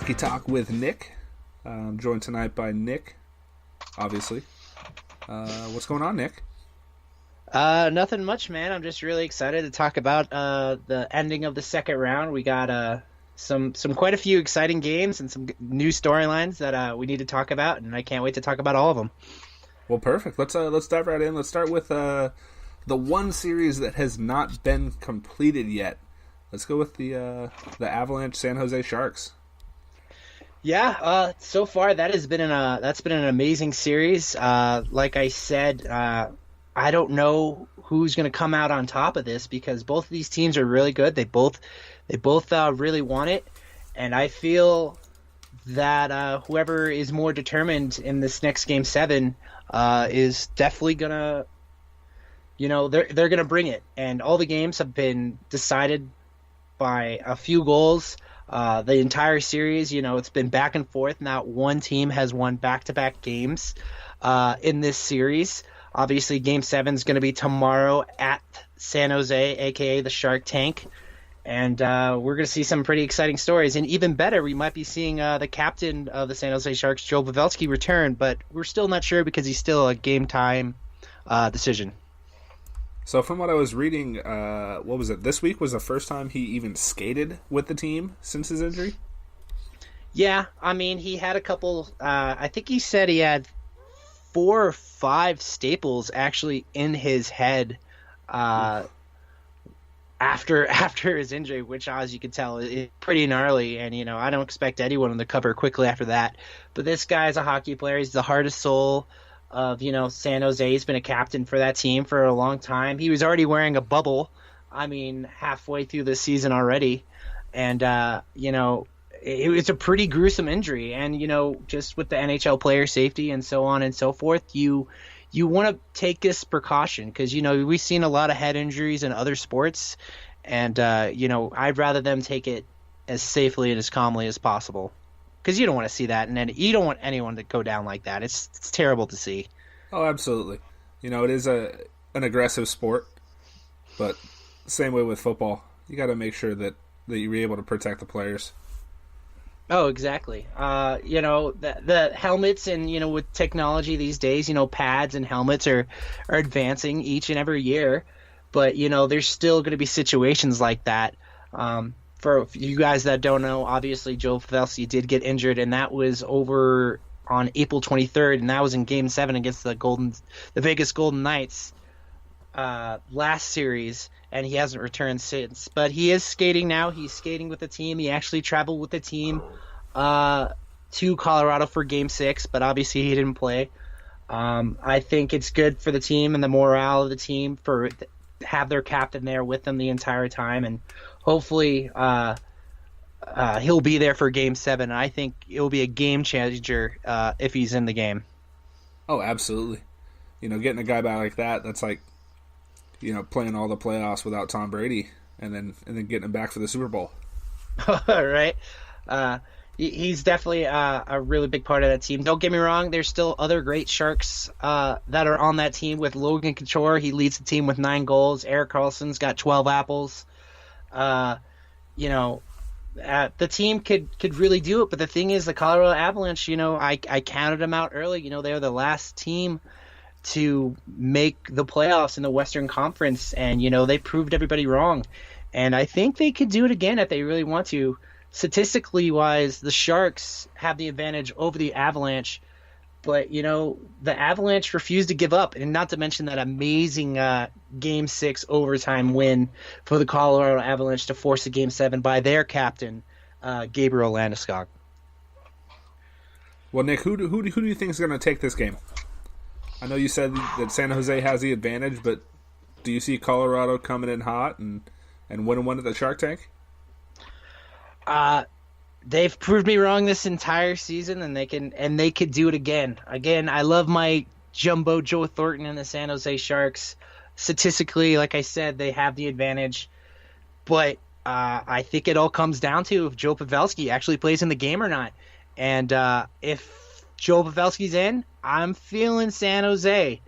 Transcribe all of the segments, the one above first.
Hockey Talk with Nick. I'm joined tonight by Nick, obviously. What's going on, Nick? Nothing much, man. I'm just really excited to talk about the ending of the second round. We got some quite a few exciting games and some new storylines that we need to talk about, and I can't wait to talk about all of them. Well, perfect. Let's dive right in. Let's start with the one series that has not been completed yet. Let's go with the Avalanche San Jose Sharks. Yeah, so far that's been an amazing series. Like I said, I don't know who's going to come out on top of this because both of these teams are really good. They both really want it, and I feel that whoever is more determined in this next game 7 is definitely gonna, they're gonna bring it. And all the games have been decided by a few goals. The entire series, it's been back and forth. Not one team has won back-to-back games in this series. Obviously, Game 7 is going to be tomorrow at San Jose, a.k.a. the Shark Tank. And we're going to see some pretty exciting stories. And even better, we might be seeing the captain of the San Jose Sharks, Joe Pavelski, return. But we're still not sure because he's still a game-time decision. So from what I was reading, what was it? This week was the first time he even skated with the team since his injury? Yeah, I mean, he had a couple... I think he said he had 4 or 5 staples actually in his head after his injury, which, as you can tell, is pretty gnarly. And, I don't expect anyone to recover quickly after that. But this guy's a hockey player. He's the heart and soul of, San Jose. He's been a captain for that team for a long time. He was already wearing a bubble, halfway through the season already. And, it was a pretty gruesome injury. And, just with the NHL player safety and so on and so forth, you want to take this precaution because, we've seen a lot of head injuries in other sports. And, I'd rather them take it as safely and as calmly as possible. Because you don't want to see that, and then you don't want anyone to go down like that. It's terrible to see. Oh, absolutely. It is an aggressive sport, but same way with football. You got to make sure that you're able to protect the players. Oh, exactly. The helmets and, with technology these days, pads and helmets are advancing each and every year. But, there's still going to be situations like that. For you guys that don't know, obviously Joe Pavelski did get injured, and that was over on April 23rd, and that was in Game 7 against the Vegas Golden Knights last series, and he hasn't returned since. But he is skating now. He's skating with the team. He actually traveled with the team to Colorado for Game 6, but obviously he didn't play. I think it's good for the team and the morale of the team for have their captain there with them the entire time, and hopefully he'll be there for Game 7. I think it'll be a game changer if he's in the game. Oh, absolutely. Getting a guy back like that, that's like, playing all the playoffs without Tom Brady and then getting him back for the Super Bowl. Right. He's definitely a really big part of that team. Don't get me wrong, there's still other great Sharks that are on that team with Logan Couture. He leads the team with 9 goals. Erik Karlsson's got 12 apples. The team could really do it, but the thing is, the Colorado Avalanche, I counted them out early. They're the last team to make the playoffs in the Western Conference, and they proved everybody wrong. And I think they could do it again if they really want to. Statistically wise, the Sharks have the advantage over the Avalanche, but the Avalanche refused to give up, and not to mention that amazing Game 6 overtime win for the Colorado Avalanche to force a Game 7 by their captain, Gabriel Landeskog. Well, Nick, who do you think is going to take this game? I know you said that San Jose has the advantage, but do you see Colorado coming in hot and winning one at the Shark Tank? They've proved me wrong this entire season, and they could do it again. Again, I love my jumbo Joe Thornton and the San Jose Sharks. Statistically, like I said, they have the advantage, but I think it all comes down to if Joe Pavelski actually plays in the game or not. And if Joe Pavelski's in, I'm feeling San Jose.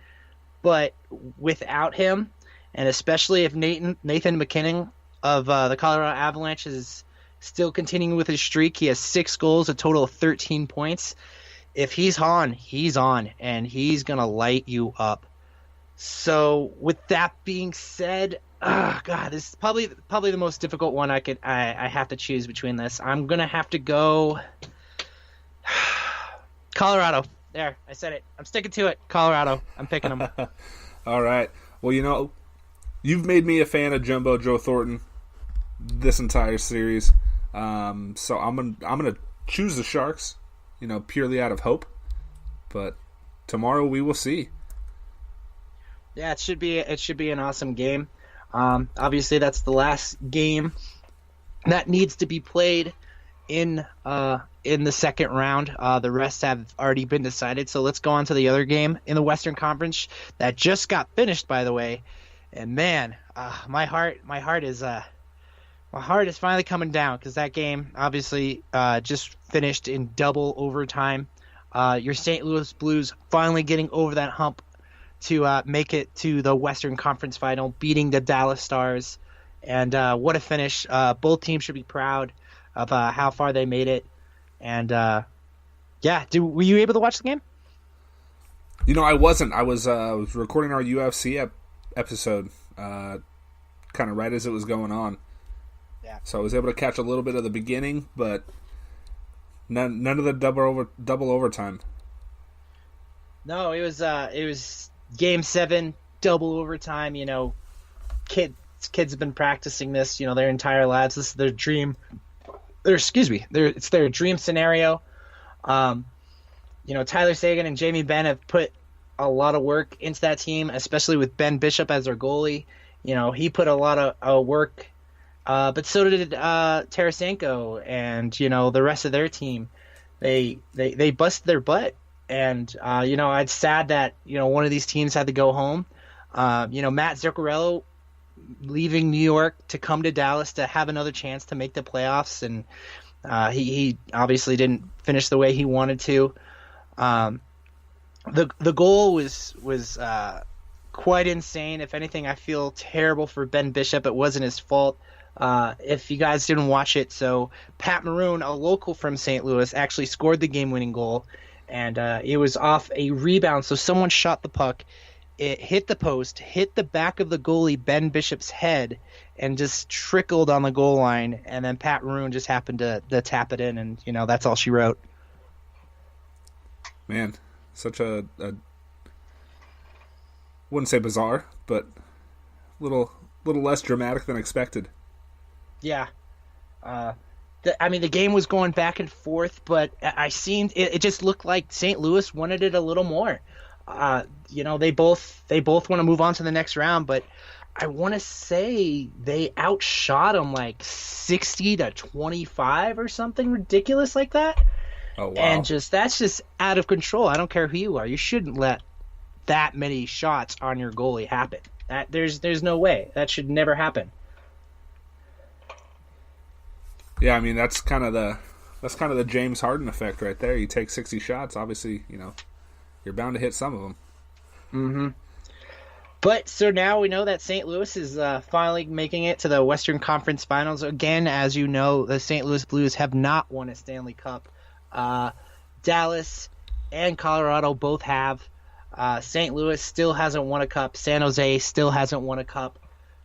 But without him, and especially if Nathan MacKinnon of the Colorado Avalanche is still continuing with his streak. He has 6 goals, a total of 13 points. If he's on, and he's going to light you up. So with that being said, God, this is probably the most difficult one I have to choose between this. I'm going to have to go Colorado. There, I said it. I'm sticking to it. Colorado. I'm picking them. All right. Well, you've made me a fan of Jumbo Joe Thornton this entire series. So I'm gonna choose the Sharks, purely out of hope. But tomorrow we will see. Yeah, it should be an awesome game. Obviously, that's the last game that needs to be played in the second round. The rest have already been decided. So let's go on to the other game in the Western Conference that just got finished, by the way. And man, my heart is finally coming down because that game obviously just finished in double overtime. Your St. Louis Blues finally getting over that hump to make it to the Western Conference Final, beating the Dallas Stars. And what a finish. Both teams should be proud of how far they made it. And were you able to watch the game? I wasn't. I was recording our UFC episode kind of right as it was going on. Yeah. So I was able to catch a little bit of the beginning, but none of the double overtime. No, it was Game 7, double overtime. Kids have been practicing this, their entire lives. This is their dream. It's their dream scenario. Tyler Seguin and Jamie Benn have put a lot of work into that team, especially with Ben Bishop as their goalie. He put a lot of work, but so did Tarasenko and the rest of their team. They busted their butt, and it's sad that one of these teams had to go home. Matt Zuccarello leaving New York to come to Dallas to have another chance to make the playoffs, and he obviously didn't finish the way he wanted to. The goal was quite insane. If anything, I feel terrible for Ben Bishop. It wasn't his fault. If you guys didn't watch it, so Pat Maroon, a local from St. Louis, actually scored the game-winning goal, and it was off a rebound. So someone shot the puck. It hit the post, hit the back of the goalie, Ben Bishop's head, and just trickled on the goal line. And then Pat Maroon just happened to tap it in, and that's all she wrote. Man, such a wouldn't say bizarre, but little less dramatic than expected. Yeah. The game was going back and forth, but it just looked like St. Louis wanted it a little more. They both want to move on to the next round, but I want to say they outshot them like 60-25 or something ridiculous like that. Oh, wow. And that's just out of control. I don't care who you are. You shouldn't let that many shots on your goalie happen. There's no way. That should never happen. Yeah, that's kind of the James Harden effect right there. You take 60 shots, obviously, you're bound to hit some of them. Mm-hmm. But so now we know that St. Louis is finally making it to the Western Conference Finals. Again, as you know, the St. Louis Blues have not won a Stanley Cup. Dallas and Colorado both have. St. Louis still hasn't won a cup. San Jose still hasn't won a cup.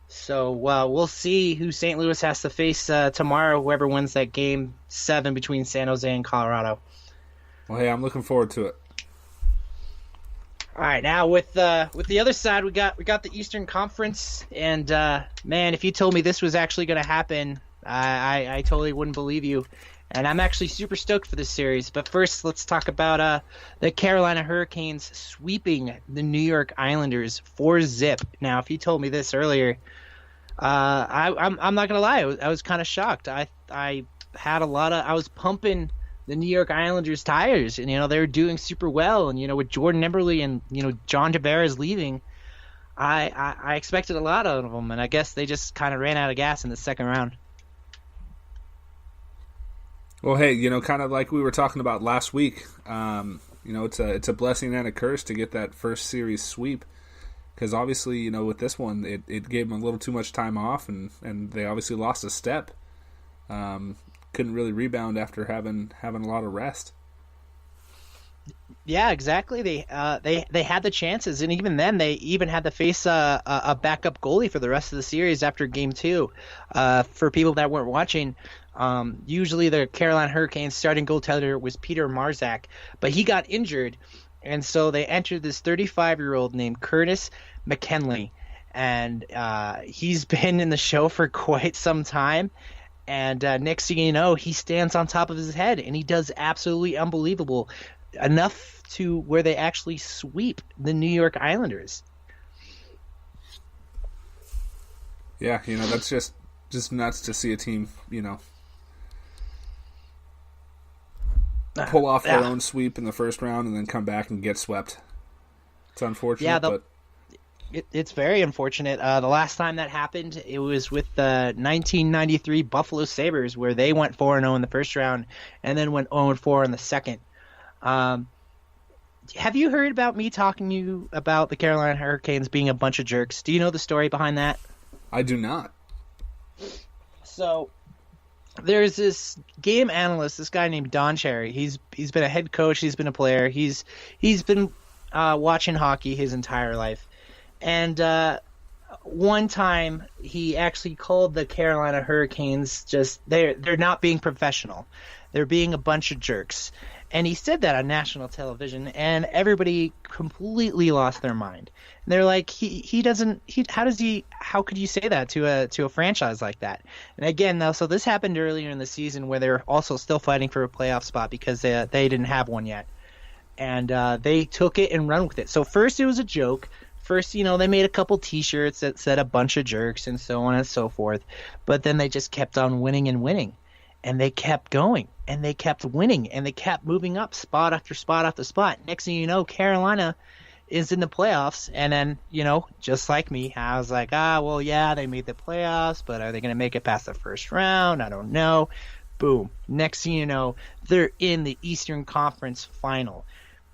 So we'll see who St. Louis has to face tomorrow, whoever wins that Game 7 between San Jose and Colorado. Well, hey, I'm looking forward to it. All right, now with the other side, we got the Eastern Conference, and man, if you told me this was actually going to happen, I totally wouldn't believe you. And I'm actually super stoked for this series. But first, let's talk about the Carolina Hurricanes sweeping the New York Islanders 4-0. Now, if you told me this earlier, I'm not gonna lie, I was kind of shocked. I was pumping the New York Islanders tires, and they were doing super well, and with Jordan Eberle and John Tavares leaving, I expected a lot out of them, and I guess they just kind of ran out of gas in the second round. Well, hey, kind of like we were talking about last week, it's a blessing and a curse to get that first series sweep, because obviously, with this one, it gave them a little too much time off, and they obviously lost a step. couldn't really rebound after having a lot of rest. Yeah, exactly. They had the chances, and even then, they even had to face a backup goalie for the rest of the series after Game 2. For people that weren't watching, usually the Carolina Hurricanes starting goaltender was Peter Marzak, but he got injured, and so they entered this 35-year-old named Curtis McKinley, and he's been in the show for quite some time. And next thing you know, he stands on top of his head, and he does absolutely unbelievable. Enough to where they actually sweep the New York Islanders. Yeah, that's just nuts to see a team, pull off their own sweep in the first round and then come back and get swept. It's unfortunate, but it's very unfortunate. The last time that happened, it was with the 1993 Buffalo Sabres, where they went 4-0 in the first round and then went 0-4 in the second. Have you heard about me talking to you about the Carolina Hurricanes being a bunch of jerks? Do you know the story behind that? I do not. So there's this game analyst, this guy named Don Cherry. He's been a head coach. He's been a player. He's been watching hockey his entire life. And one time he actually called the Carolina Hurricanes they're not being professional. They're being a bunch of jerks. And he said that on national television, and everybody completely lost their mind. And they're like, how could you say that to a franchise like that? And again, though, so this happened earlier in the season where they're also still fighting for a playoff spot because they didn't have one yet. And they took it and run with it. So first it was a joke. First, they made a couple T-shirts that said a bunch of jerks and so on and so forth. But then they just kept on winning and winning. And they kept going, and they kept winning, and they kept moving up spot after spot after spot. Next thing you know, Carolina is in the playoffs, and then, just like me, I was like, well, yeah, they made the playoffs, but are they going to make it past the first round? I don't know. Boom. Next thing you know, they're in the Eastern Conference Final,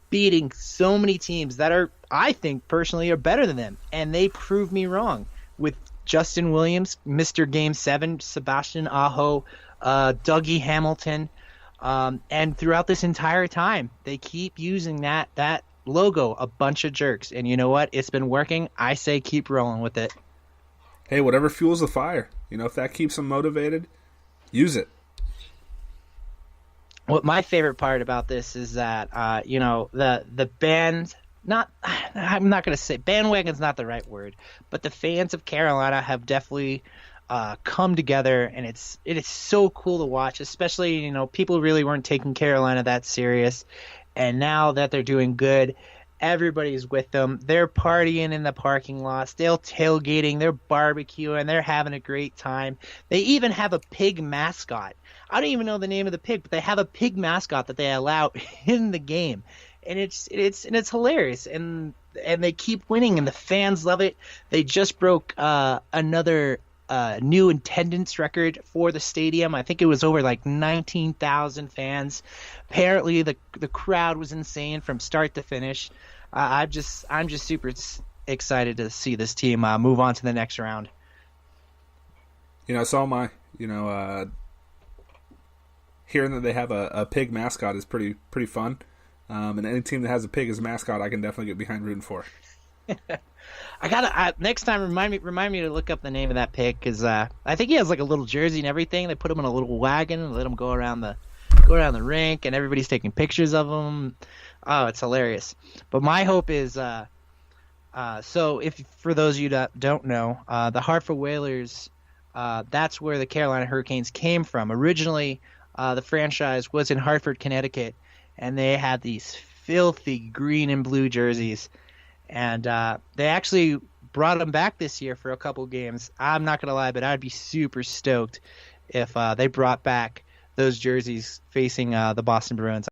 beating so many teams that I think, personally, are better than them, and they proved me wrong with Justin Williams, Mr. Game 7, Sebastian Aho, Dougie Hamilton, and throughout this entire time, they keep using that logo, a bunch of jerks. And you know what? It's been working. I say keep rolling with it. Hey, whatever fuels the fire. If that keeps them motivated, use it. What my favorite part about this is that, the band, I'm not going to say bandwagon's not the right word, but the fans of Carolina have definitely come together, and it is so cool to watch, especially, people really weren't taking Carolina that serious, and now that they're doing good, everybody's with them. They're partying in the parking lots, they're tailgating, they're barbecuing, they're having a great time. They even have a pig mascot. I don't even know the name of the pig, but they have a pig mascot that they allow in the game, and it's hilarious, and they keep winning, and the fans love it. They just broke another new attendance record for the stadium. I think it was over like 19,000 fans. Apparently the crowd was insane from start to finish. I'm just super excited to see this team move on to the next round. So am I. Hearing that they have a pig mascot is pretty fun. And any team that has a pig as a mascot, I can definitely get behind rooting for. Next time remind me to look up the name of that pig, because I think he has like a little jersey and everything. They put him in a little wagon and let him go around the rink, and everybody's taking pictures of him. Oh, it's hilarious. But my hope is so if for those of you that don't know, the Hartford Whalers, that's where the Carolina Hurricanes came from. Originally, the franchise was in Hartford, Connecticut, and they had these filthy green and blue jerseys. And they actually brought them back this year for a couple games. I'm not going to lie, but I'd be super stoked if they brought back those jerseys facing the Boston Bruins.